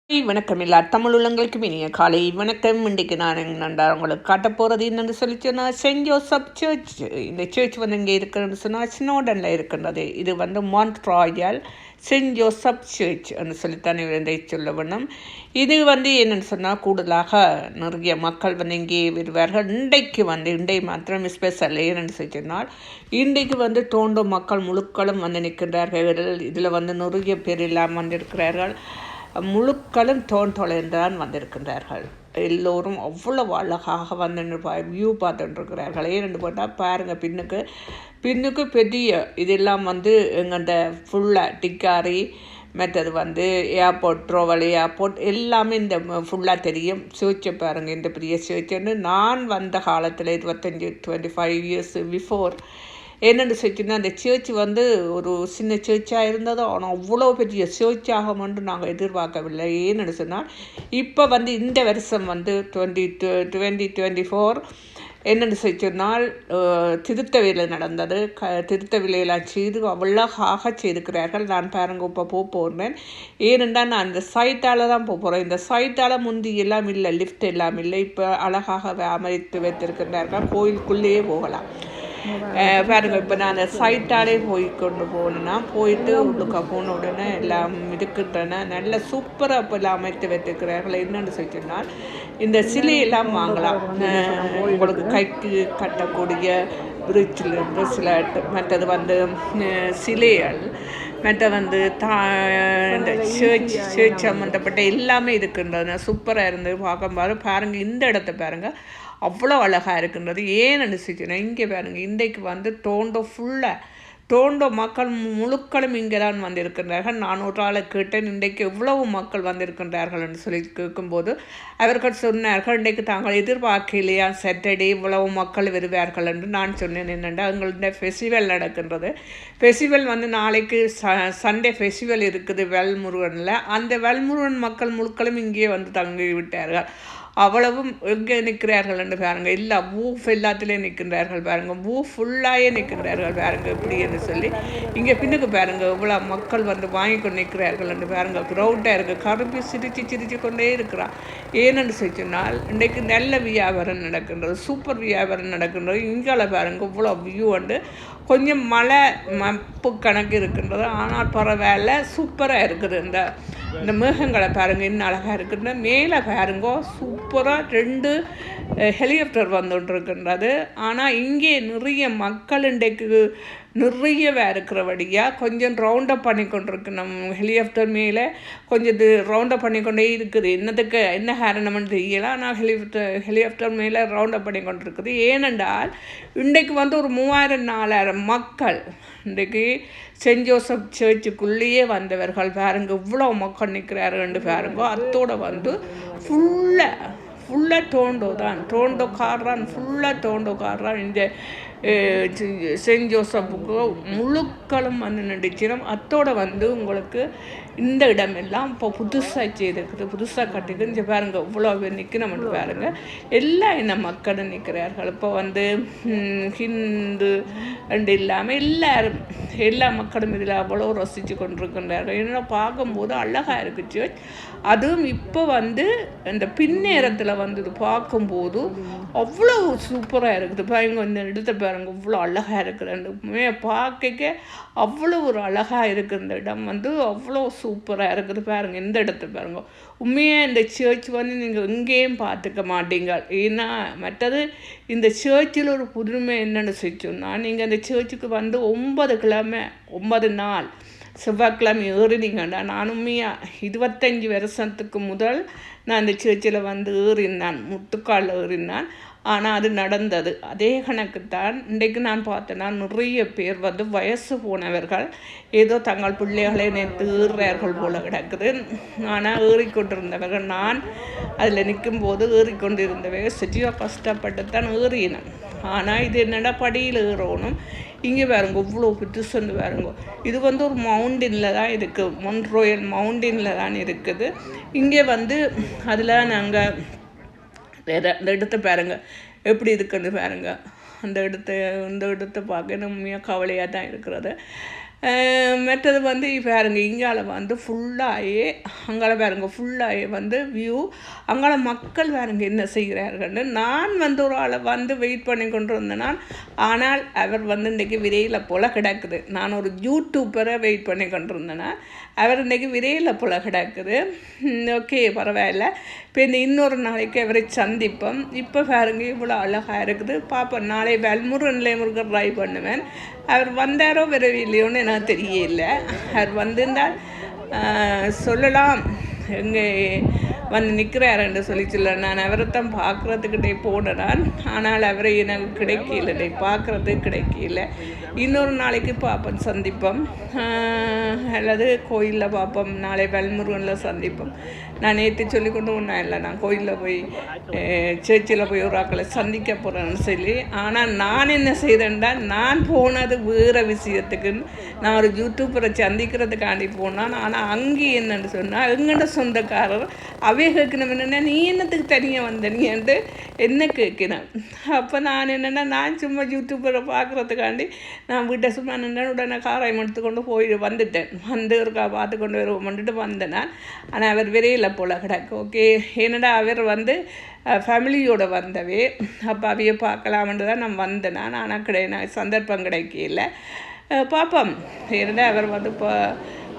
வணக்கம் எல்லா தமிழ் உள்ளங்களுக்கும் இனிய காலை வணக்கம். இன்றைக்கு நான் நன்றா உங்களுக்கு காட்ட போகிறது என்னென்னு சொல்லி சொன்னால் சென்ட் ஜோசப் சர்ச். இந்த சர்ச் வந்து இங்கே இருக்கிறன்னு சொன்னால் ஸ்னோடனில் இருக்கின்றது. இது வந்து மான்ட்ராயல் சென்ட் ஜோசப் சர்ச் என்று சொல்லித்தான் இதை சொல்ல வேணும். இது வந்து என்னென்னு சொன்னால் கூடுதலாக நிறைய மக்கள் வந்து இங்கே வருவார்கள். இன்றைக்கு மாத்திரம் ஸ்பெஷல் என்னென்னு சொல்லி சொன்னால் இன்றைக்கு வந்து தோண்டும் மக்கள் முழுக்களும் வந்து நிற்கின்றார்கள். இதில் வந்து நிறைய பேர் எல்லாம் வந்திருக்கிறார்கள். முழுக்களும் தோன்றோலைந்தான் வந்திருக்கின்றார்கள். எல்லோரும் அவ்வளவு அழகாக வந்து வியூ பார்த்துட்டுருக்கிறார்கள். ஏன்னு போட்டால் பாருங்கள், பின்னுக்கு பெரிய இதெல்லாம் வந்து எங்கள்கிட்ட ஃபுல்லாக டிக்காரி, மற்றது வந்து ஏர்போர்ட், ட்ரோவல் ஏர்போர்ட் எல்லாமே இந்த ஃபுல்லாக தெரியும். சர்ச்சை பாருங்கள், இந்த பெரிய சர்ச்சுன்னு நான் வந்த காலத்தில் 25 இயர்ஸ் பிஃபோர் என்னென்னு சொல்லிச்சுன்னா அந்த சர்ச் வந்து ஒரு சின்ன சர்ச்சாக இருந்ததோ, ஆனால் அவ்வளோ பெரிய சர்ச்சாகும்னு நாங்கள் எதிர்பார்க்கவில்லை. ஏன்னு சொன்னால் இப்போ வந்து இந்த வருஷம் வந்து 2024 என்னென்னு சொன்னால் திருத்த வேலை நடந்தது. திருத்த வேலையெல்லாம் செய்து அவ்வளோகாக செய்திருக்கிறார்கள். நான் பாருங்க இப்போ போகிறேன். ஏனென்றால் நான் இந்த சைட்டால் தான் போகிறேன். இந்த சைட்டால் முந்தி எல்லாம் இல்லை, லிஃப்ட் எல்லாம் இல்லை. இப்போ அழகாக அமைத்து வைத்திருக்கிறார்கள். கோயிலுக்குள்ளேயே போகலாம். பாருங்க, இப்போ நான் சைட்டாலே கொண்டு போகணுன்னா போயிட்டு உள்ளுக்க போன உடனே எல்லாம் இருக்கின்றன. நல்ல சூப்பராக இப்போ எல்லாம் அமைத்து வைத்திருக்கிறார்கள். என்னென்னு சொல்லினால் இந்த சிலையெல்லாம் வாங்கலாம். உங்களுக்கு கைக்கு கட்டக்கூடிய பிரஸ்லெட், மற்றது வந்து சிலைகள், மற்ற வந்து இந்த சர்ச் சம்மந்தப்பட்ட எல்லாமே இருக்கின்றது. சூப்பராக இருந்தது பார்க்கும்போது. பாருங்கள், இந்த இடத்த பாருங்கள், அவ்வளோ அழகாக இருக்கின்றது. ஏன்னு நினச்சிச்சுன்னா இங்கே பாருங்கள், இன்றைக்கு வந்து தோண்டோ மக்கள் முழுக்களும் இங்கே தான் வந்திருக்கின்றார்கள். நான் ஒரு ஆளை கேட்டேன், இன்றைக்கு எவ்வளவு மக்கள் வந்திருக்கின்றார்கள் என்று சொல்லி கேட்கும்போது அவர்கள் சொன்னார்கள், இன்றைக்கு தாங்கள் எதிர்பார்க்கலையா சாட்டர்டே இவ்வளவு மக்கள் வருவார்கள் என்று. நான் சொன்னேன், என்னென்னா எங்கள்கிட்ட ஃபெஸ்டிவல் நடக்கின்றது. ஃபெஸ்டிவல் வந்து நாளைக்கு சண்டே ஃபெஸ்டிவல் இருக்குது வேல்முருகனில். அந்த வேல்முருகன் மக்கள் முழுக்களும் இங்கே வந்து தங்கி விட்டார்கள். அவ்வளவும் எங்கே நிற்கிறார்கள் என்று பாருங்கள். இல்லை, ஊஃப் எல்லாத்துலேயும் நிற்கின்றார்கள் பாருங்கள். ஊஃப் ஃபுல்லாகவே நிற்கின்றார்கள் பாருங்கள். இப்படி என்று சொல்லி இங்கே பின்னுக்கு பாருங்கள் இவ்வளோ மக்கள் வந்து வாங்கி கொண்டு நிற்கிறார்கள் என்று பாருங்கள். க்ரௌட்டாக இருக்குது. கருப்பி சிரித்து கொண்டே இருக்கிறான். ஏனென்று சொன்னால் இன்றைக்கு நல்ல வியாபாரம் நடக்கின்றது, சூப்பர் வியாபாரம் நடக்கின்றது. இங்கால பாருங்கள் இவ்வளோ வியூ வந்து கொஞ்சம் மழை மப்பு கணக்கு இருக்கின்றது, ஆனால் பரவாயில்ல, சூப்பராக இருக்குது. இந்த மேகங்களை பாருங்கள் இன்னும் அழகாக இருக்குதுன்னா. மேலே பாருங்கோ சூப்பராக 2 ஹெலிகாப்டர் வந்துட்டுருக்கின்றது. ஆனால் இங்கே நிறைய மக்கள் இன்றைக்கு நிறையவே இருக்கிறபடியாக கொஞ்சம் ரவுண்டப் பண்ணி கொண்டிருக்கு. நம்ம ஹெலிகாப்டர் மேலே கொஞ்சம் இது ரவுண்டப் பண்ணி கொண்டே இருக்குது. என்ன காரணம்னு தெரியல, ஆனால் ஹெலிகாப்டர் மேலே ரவுண்டப் பண்ணி கொண்டிருக்குது. ஏனென்றால் இன்றைக்கு வந்து ஒரு 3000-4000 மக்கள் இன்றைக்கு சென்ட் ஜோசப் சர்ச்சுக்குள்ளேயே வந்தவர்கள் பாருங்க. இவ்வளோ மக்கள் நிற்கிறார்கள் பாருங்க. அத்தோடு வந்து ஃபுல்லாக தோண்டோக்காரன் இந்த சென்ட் ஜோசப்புக்கு முழுக்களும் வந்து நடிச்சிடும். அத்தோடு வந்து உங்களுக்கு இந்த இடமெல்லாம் இப்போ புதுசாக செய்திருக்குது, புதுசாக கட்டிட்டு இங்கே பாருங்கள் இவ்வளோ பேர் நிற்கணும்னு பாருங்கள். எல்லா இன மக்களும் நிற்கிறார்கள். இப்போ வந்து ஹிந்து அண்டு இல்லாமல் எல்லா மக்களும் இதில் அவ்வளோ ரசித்து கொண்டிருக்கின்றார்கள். என்னென்ன பார்க்கும்போது அழகாக இருக்குச்சு. அதுவும் இப்போ வந்து இந்த பின்னேரத்தில் வந்து இது பார்க்கும்போது அவ்வளோ சூப்பராக இருக்குது பாருங்க. இந்த இடத்த பாருங்க இவ்வளோ அழகாக இருக்குது. பார்க்க அவ்வளோ ஒரு அழகாக இருக்குது. இந்த இடம் வந்து அவ்வளோ சூப்பராக இருக்குது பாருங்கள். இந்த இடத்த பாருங்க. உண்மையாக இந்த சர்ச் வந்து நீங்கள் எங்கேயும் பார்த்துக்க மாட்டீங்க. ஏன்னா மற்றது இந்த சர்ச்சில் ஒரு புதுமை என்னென்னு சொன்னால், நீங்கள் அந்த சர்ச்சுக்கு வந்து 9 நாள் செவ்வாய்க்கிழமை ஏறினீங்கண்டா. நான் உண்மையாக 25 வருஷத்துக்கு முதல் நான் அந்த சர்ச்சில் வந்து ஏறினான், முட்டுக்கால் ஏறினான். ஆனால் அது நடந்தது அதே கணக்குத்தான். இன்றைக்கு நான் பார்த்தேன்னா நிறைய பேர் வந்து வயசு போனவர்கள் ஏதோ தங்கள் பிள்ளைகளை நேற்று ஏறுறார்கள் போல கிடக்குது. ஆனால் ஏறிக்கொண்டிருந்தவர்கள், நான் அதில் நிற்கும்போது ஏறிக்கொண்டிருந்தவர்கள் சரியாக கஷ்டப்பட்டு தான் ஏறினேன். ஆனால் இது என்னடா படியில் ஏறணும். இங்கே பாருங்க இவ்வளோ புதுசுன்னு பாருங்க. இது வந்து ஒரு மவுண்டனில் தான் இருக்குது, மான்ட்ராயல் மவுண்டனில் தான் இருக்குது. இங்கே வந்து அதில் நாங்கள் அந்த இடத்த பாருங்கள் எப்படி இருக்குன்னு பாருங்கள். இந்த இடத்த பார்க்க உண்மையாக கவலையாக தான் இருக்கிறது. மற்றது வந்து பாருங்க இங்கால வந்து ஃபுல்லாகவே அங்கால பாருங்க ஃபுல்லாகவே வந்து வியூ அங்கால மக்கள் பாருங்க என்ன செய்கிறார்கள்னு நான் வந்து ஒரு ஆளை வந்து வெயிட் பண்ணி கொண்டு வந்தேன். ஆனால் அவர் வந்து இன்றைக்கி விரையில் போல் கிடக்குது. நான் ஒரு யூடியூப்பரை வெயிட் பண்ணி கொண்டு இருந்தேன்னா அவர் இன்றைக்கி விரையில் போல் கிடக்குது. ஓகே பரவாயில்ல. இப்போ இந்த இன்னொரு நாளைக்கு அவரை சந்திப்போம். இப்போ பாருங்க இவ்வளோ அழகாக இருக்குது பார்ப்போம். நாளை வல்முருகன்லே முருகன் ட்ரை பண்ணுவேன். அவர் வந்தாரோ வரவில்லையோன்னு எனக்கு தெரியல. அவர் வந்திருந்தால் சொல்லலாம் எங்கே வந்து நிற்கிறாருன்னு சொல்ல நான் அவரைத்தான் பார்க்குறதுக்கிட்டே போனேன். ஆனால் அவரை எனக்கு கிடைக்கல, பார்க்குறதுக்கு கிடைக்கல. இன்னொரு நாளைக்கு பார்ப்போம், சந்திப்போம். அல்லது கோயிலில் பார்ப்போம். நாளை வல்முருகனில் சந்திப்போம். நான் நேற்று சொல்லி கொண்டு ஒன்றும் இல்லை, நான் கோயிலில் போய் சர்ச்சில் போய் ஒரு ஆக்களை சந்திக்க போகிறேன்னு சொல்லி. ஆனால் நான் என்ன செய்தேன்டா, நான் போனது வேறு விஷயத்துக்குன்னு நான் ஒரு யூடியூப்பரை சந்திக்கிறதுக்காண்டி போனான். ஆனால் அங்கே என்னென்னு சொன்னால் எங்கள்ட சொந்தக்காரர் அவே கேட்கணும் என்னென்னா நீ என்னத்துக்கு தனியாக வந்தனியன்ட்டு என்ன கேட்கணும். அப்போ நான் என்னென்னா நான் சும்மா யூடியூப்பரை பார்க்குறதுக்காண்டி நான் வீட்டை சும்மா நின்று உடனே காராயம் எடுத்துக்கொண்டு போய் வந்துட்டேன். வந்து ஒருக்கா பார்த்து கொண்டு வருவோம்ட்டு வந்தேன் நான். ஆனால் அவர் விரையில் போல் கிடக்கு. ஓகே என்னடா அவர் வந்து ஃபேமிலியோடு வந்தவே அப்போ அவைய பார்க்கலாம்னு தான் நான் வந்தேன். ஆனால் சந்தர்ப்பம் கிடைக்கல. பார்ப்போம். என்னடா அவர் வந்து இப்போ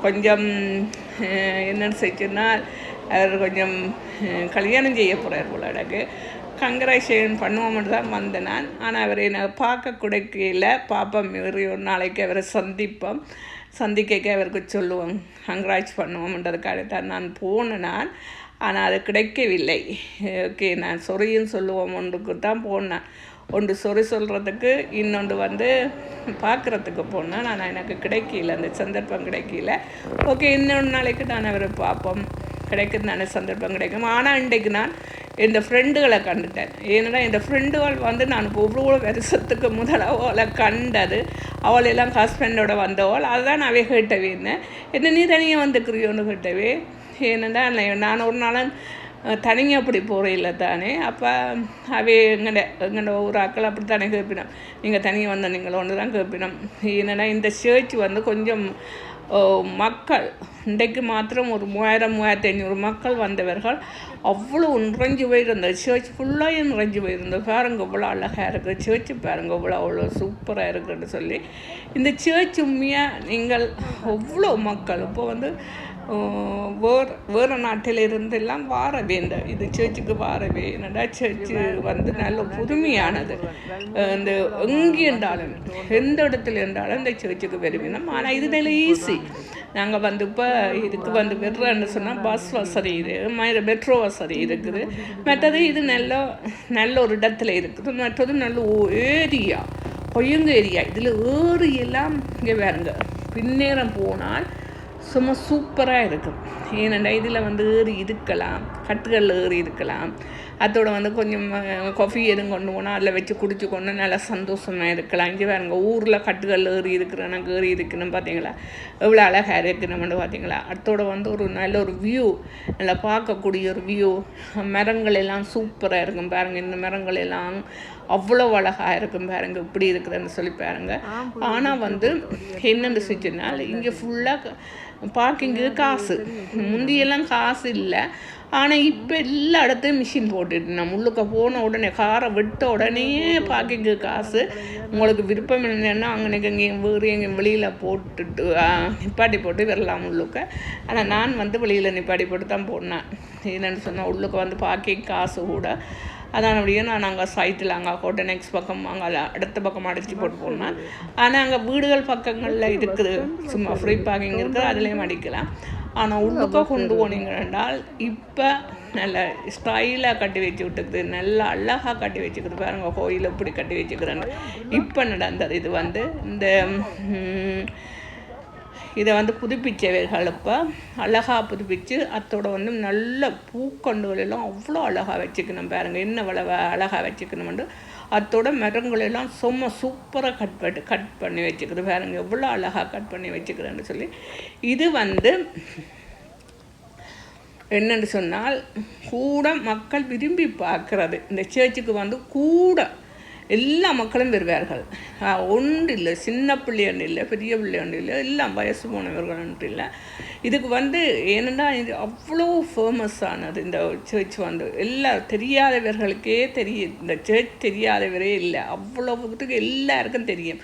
கொஞ்சம் என்னென்னு செஞ்சோன்னால் அவர் கொஞ்சம் கல்யாணம் செய்ய போகிறார் போல எனக்கு. கங்க்ராச்சுலேஷன் பண்ணுவோம்னு தான் வந்தேன் நான். ஆனால் அவரை நான் பார்க்க கிடைக்கல. பார்ப்போம். ஒரு நாளைக்கு அவரை சந்திக்க அவருக்கு சொல்லுவோம், கங்க்ராட்ச் பண்ணுவோம்ன்றதுக்காக தான் நான் போனேன் நான். ஆனால் அது கிடைக்கவில்லை. ஓகே நான் சொரியும் சொல்லுவோம் ஒன்றுக்கு தான் போனேன். ஒன்று சொறி சொல்கிறதுக்கு இன்னொன்று வந்து பார்க்குறதுக்கு போனேன். நான் எனக்கு கிடைக்கல, அந்த சந்தர்ப்பம் கிடைக்கல. ஓகே இன்னொன்று நாளைக்கு நான் அவரை பார்ப்போம், கிடைக்கிறதுனால சந்தர்ப்பம் கிடைக்கும். ஆனால் இன்றைக்கு நான் இந்த ஃப்ரெண்டுகளை கண்டுட்டேன். ஏன்னா இந்த ஃப்ரெண்டுகள் வந்து நான் ஒவ்வொரு வருஷத்துக்கு அவளை கண்டது, அவளெல்லாம் ஹஸ்பண்டோட வந்தவள். அதுதான் அவை கேட்டவே என்ன நீ தனியாக வந்துக்கிறியோன்னு கேட்டவே. ஏன்னா நான் ஒரு நாளும் தனியாக அப்படி போகிற தானே. அப்போ அவை எங்கள்ட ஒரு ஆக்கள் அப்படி தானே கேட்பினோம், நீங்கள் தனியாக வந்த நீங்களோன்னு தான் கேட்பினோம். ஏன்னா இந்த சர்ச் வந்து கொஞ்சம் மக்கள் இன்றைக்கு மாத்திரம் ஒரு 3000-3500 மக்கள் வந்தவர்கள். அவ்வளோ நிறைஞ்சு போயிருந்த சர்ச் ஃபுல்லாக நிறைஞ்சு போயிருந்தோம். பாருங்க இவ்வளோ அழகாக இருக்குது சர்ச்சு, பாருங்க அவ்வளோ சூப்பராக இருக்குன்னு சொல்லி. இந்த சர்ச் உண்மையாக நீங்கள் அவ்வளோ மக்கள் இப்போ வந்து வேறு நாட்டிலிருந்தெல்லாம் வாரவே இது சர்ச்சுக்கு வாரவே. என்னடா சர்ச்சு வந்து நல்ல புதுமையானது. இந்த எங்கே இருந்தாலும் எந்த இடத்துல இருந்தாலும் இந்த சர்ச்சுக்கு வருவினோம். ஆனால் இது நல்ல ஈஸி. நாங்கள் வந்து இப்போ இதுக்கு வந்து விடுறேன்னு சொன்னால் பஸ் வசதி மெட்ரோ வசதி இருக்குது. மற்றது இது நல்ல ஒரு இடத்துல இருக்குது. மற்றது நல்ல ஏரியா, கொய்யுங்க ஏரியா. இதில் ஏரியெல்லாம் இங்கே வேறுங்க பின்னேறம் போனால் சும்மா சூப்பராக இருக்கும். ஏனெண்டா இதில் வந்து ஏறி இருக்கலாம், கட்டுகளில் ஏறி இருக்கலாம். அதோட வந்து கொஞ்சம் காஃபி எதுவும் கொண்டு போனால் அதில் வச்சு குடிச்சு கொண்டு நல்லா சந்தோஷமாக இருக்கலாம். இங்கே வேறுங்க ஊரில் கட்டுகளில் ஏறி இருக்கணும் பார்த்தீங்களா, எவ்வளோ அழகாக இருக்கணும்னு பார்த்தீங்களா. அதோட வந்து ஒரு நல்ல ஒரு வியூ, நல்லா பார்க்கக்கூடிய ஒரு வியூ. மரங்கள் எல்லாம் சூப்பராக இருக்கும் பாருங்கள். இந்த மரங்கள் எல்லாம் அவ்வளோ அழகாக இருக்கும் பாருங்க, இப்படி இருக்குதுன்னு சொல்லி பாருங்க. ஆனால் வந்து என்னென்னு செஞ்சுனால் இங்கே ஃபுல்லாக பார்க்கிங்கு காசு. முந்தியெல்லாம் காசு இல்லை. ஆனால் இப்போ எல்லா இடத்தையும் மிஷின் போட்டுட்டு நம்ம உள்ளுக்க போன உடனே காரை விட்ட உடனே பார்க்கிங்கு காசு. உங்களுக்கு விருப்பம் இல்லைன்னா அங்கே எங்கேயும் வேறு எங்கேயும் வெளியில் போட்டுட்டு நிப்பாட்டி போட்டு வரலாம் உள்ளுக்க. ஆனால் நான் வந்து வெளியில் நிப்பாட்டி போட்டு தான் போனேன். என்னென்னு சொன்னால் உள்ளுக்க வந்து பார்க்கிங் காசு கூட. அதான் அப்படியே நான் அங்கே சைட்டில் அங்கே கோட்டை நெக்ஸ்ட் பக்கம் அங்கே அடுத்த பக்கம் அடித்து போட்டு போனேன். ஆனால் அங்கே வீடுகள் பக்கங்களில் இருக்குது, சும்மா ஃப்ரீ பார்க்கிங் இருக்குது, அதுலேயும் அடிக்கலாம். ஆனால் உள்ளுக்க கொண்டு போனீங்க என்றால் இப்போ நல்ல ஸ்டைலாக கட்டி வச்சு விட்டுக்குது, நல்லா அழகாக கட்டி வச்சுக்குது பாருங்க. கோயில் எப்படி கட்டி வச்சுக்கிறேன்னு இப்போ நடந்தது. இது வந்து இதை வந்து புதுப்பிச்சவைகள் இப்போ அழகாக புதுப்பிச்சு அதோட வந்து நல்ல பூக்கண்டுகளெல்லாம் அவ்வளோ அழகாக வச்சுக்கணும் பாருங்கள். என்ன அழகாக வச்சுக்கணும்னு அதோட மரங்களெல்லாம் சும்மா சூப்பராக கட் பண்ணி வச்சுக்குது பாருங்கள், எவ்வளோ அழகாக கட் பண்ணி வச்சுக்கிறேன்னு சொல்லி. இது வந்து என்னென்னு சொன்னால் கூட மக்கள் விரும்பி பார்க்குறது. இந்த சர்ச்சுக்கு வந்து கூட எல்லா மக்களும் வருவார்கள். ஒன்று இல்லை, சின்ன பிள்ளையொன்று இல்லை, பெரிய பிள்ளையொன்று இல்லை, எல்லாம் வயசு போனவர்கள் ஒன்று இல்லை. இதுக்கு ஏன்னா இது அவ்வளோ ஃபேமஸானது இந்த சர்ச் எல்லாம் தெரியாதவர்களுக்கே தெரியும். இந்த சர்ச் தெரியாதவரே இல்லை, அவ்வளோத்துக்கு எல்லாருக்கும் தெரியும்.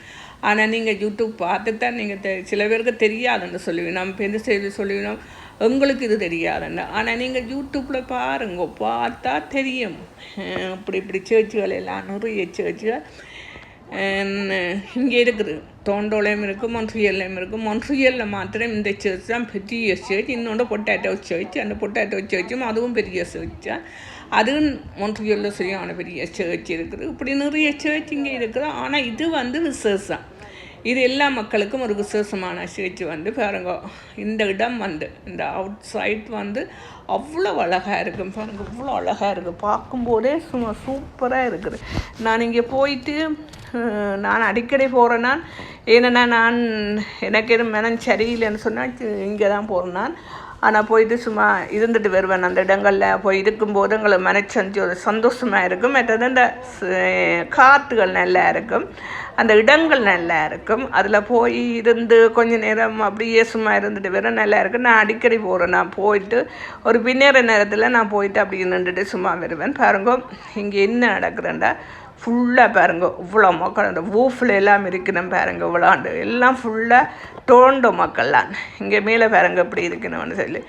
ஆனால் நீங்கள் யூடியூப் பார்த்து தான் நீங்கள் சில பேருக்கு தெரியாதுன்னு சொல்லுவீங்க, நம்ம பெரிய செய்தி சொல்லுவீங்க உங்களுக்கு இது தெரியாதுன்னு. ஆனால் நீங்கள் யூடியூப்பில் பாருங்க, பார்த்தா தெரியும். இப்படி சர்ச்சுகள் எல்லாம் நிறைய சர்ச்சுகள் இங்கே இருக்குது. டொரண்டோலையும் இருக்குது, மொன்ட்ரியல்லையும் இருக்குது. மொன்ட்ரியலில் மாத்திரம் இந்த சர்ச் தான் பெரிய சர்ச். இன்னொன்று பொட்டாட்டோ சர்ச். அந்த பொட்டாட்டோ சர்ச்சும் அதுவும் பெரிய சர்ச்சா. அதுவும் மொன்ட்ரியலில் சரியான பெரிய சர்ச் இருக்குது. இப்படி நிறைய சர்ச் இங்கே இருக்குது. ஆனால் இது விசேஷம். இது எல்லா மக்களுக்கும் ஒரு விசேஷமான சர்ச் பாருங்க. இந்த இடம் இந்த அவுட் சைட் அவ்வளோ அழகாக இருக்குது பாருங்க. அவ்வளோ அழகாக இருக்குது, பார்க்கும்போதே சும்மா சூப்பராக இருக்குது. நான் இங்கே போயிட்டு நான் அடிக்கடி போகிறேன்னா, ஏன்னா எனக்கு எதுவும் மனம் சரியில்லைன்னு சொன்னால் இங்கே தான் போகிறேன் நான். ஆனால் போயிட்டு சும்மா இருந்துட்டு வருவேன். அந்த இடங்களில் போய் இருக்கும்போது எங்களை மனசஞ்சு ஒரு சந்தோஷமாக இருக்கும். மற்றது இந்த காற்றுகள் நல்லா இருக்கும், அந்த இடங்கள் நல்லா இருக்கும். அதில் போய் இருந்து கொஞ்சம் நேரம் அப்படியே சும்மா இருந்துட்டு வர நல்லா இருக்கும். நான் அடிக்கடி போகிறேன். நான் போயிட்டு ஒரு பின்னேற நேரத்தில் நான் போயிட்டு அப்படி நின்றுட்டு சும்மா வருவேன். பாருங்க இங்கே என்ன நடக்குதுண்டா, ஃபுல்லாக பாருங்க இவ்வளோ மக்கள். அந்த வூஃபில் எல்லாம் இருக்கணும் பாருங்க, விளாண்டு எல்லாம் ஃபுல்லாக டொரண்டோ மக்கள்லாம். இங்கே மேலே பாருங்க இப்படி இருக்கணும்னு சொல்லி,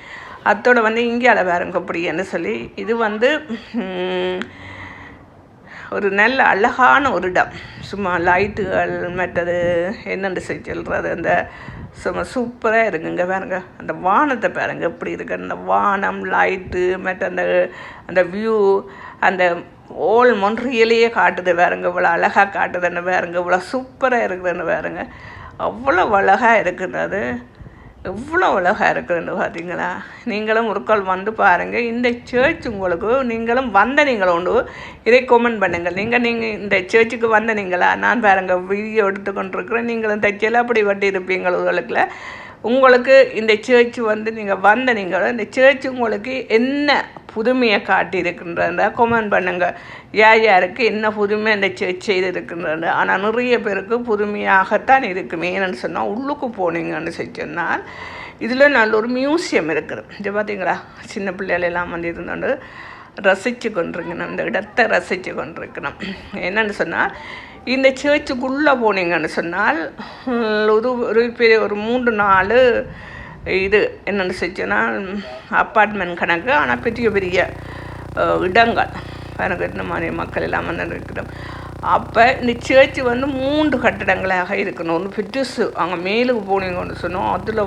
அத்தோட இங்கேயால பாருங்க இப்படின்னு சொல்லி. இது ஒரு நல்ல அழகான ஒரு இடம். சும்மா லைட்டுகள் மற்றது என்னென்னு சொல்கிறது, அந்த சும்மா சூப்பராக இருக்குங்க பாருங்க. அந்த வானத்தை பாருங்க எப்படி இருக்கு, அந்த வானம் லைட்டு மற்ற அந்த வியூ, அந்த ஓல் மொன்ட்ரியலையே காட்டுது பாருங்க. இவ்வளோ அழகாக காட்டுதுன்னு பாருங்க, இவ்வளோ சூப்பராக இருக்குதுன்னு பாருங்க. அவ்வளோ அழகாக இருக்குது, அது எவ்வளோ அழகாக இருக்குதுன்னு பார்த்தீங்களா. நீங்களும் ஒரு கால் பாருங்கள். இந்த சர்ச் உங்களுக்கு நீங்களும் உண்டு இதை கமெண்ட் பண்ணுங்கள். நீங்கள் இந்த சர்ச்சுக்கு வந்தனீங்களா? நான் பாருங்கள் வீடியோ எடுத்துக்கொண்டிருக்கிறேன். நீங்களும் தைச்சல அப்படி வட்டி இருப்பீங்கள் உங்களுக்கு இந்த சர்ச் நீங்கள் இந்த சர்ச் உங்களுக்கு என்ன புதுமையை காட்டியிருக்கின்றத கமெண்ட் பண்ணுங்கள். யாருக்கு என்ன புதுமை இந்த சர்ச் செய்திருக்கின்றது. ஆனால் நிறைய பேருக்கு புதுமையாகத்தான் இருக்குமே. ஏன்னு சொன்னால் உள்ளுக்கு போனீங்கன்னு சொன்னால் இதில் நல்ல ஒரு மியூசியம் இருக்குது. இது பார்த்தீங்களா, சின்ன பிள்ளைகளெல்லாம் இருந்தோண்டு ரசித்து கொண்டிருக்கணும், இந்த இடத்தை ரசித்து கொண்டிருக்கணும். என்னென்னு சொன்னால் இந்த சர்ச்சுக்குள்ளே போனீங்கன்னு சொன்னால் ஒரு பெரிய ஒரு 3-4 இது என்னென்னு சொன்னால் அப்பார்ட்மெண்ட் கணக்கு. ஆனால் பெரிய பெரிய இடங்கள் எனக்கு இந்த மாதிரி மக்கள் எல்லாம் இருக்கிறோம். அப்போ இந்த சர்ச்சு 3 கட்டடங்களாக இருக்கணும். ஒன்று பெருசு, அங்கே மேலுக்கு போனீங்கன்னு சொன்னோம். அதில்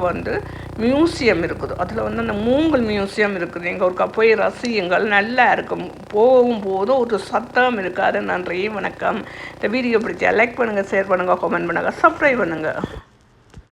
மியூசியம் இருக்குது. அதில் அந்த மூங்கல் மியூசியம் இருக்குது. எங்கள் ஒரு போய் ரசியுங்கள், நல்லா இருக்கும். போகும்போது ஒரு சத்தம் இருக்காது. நன்றி, வணக்கம். இந்த வீடியோ பிடிச்சா லைக் பண்ணுங்கள், ஷேர் பண்ணுங்கள், கமெண்ட் பண்ணுங்கள், சப்ஸ்கிரைப் பண்ணுங்கள்.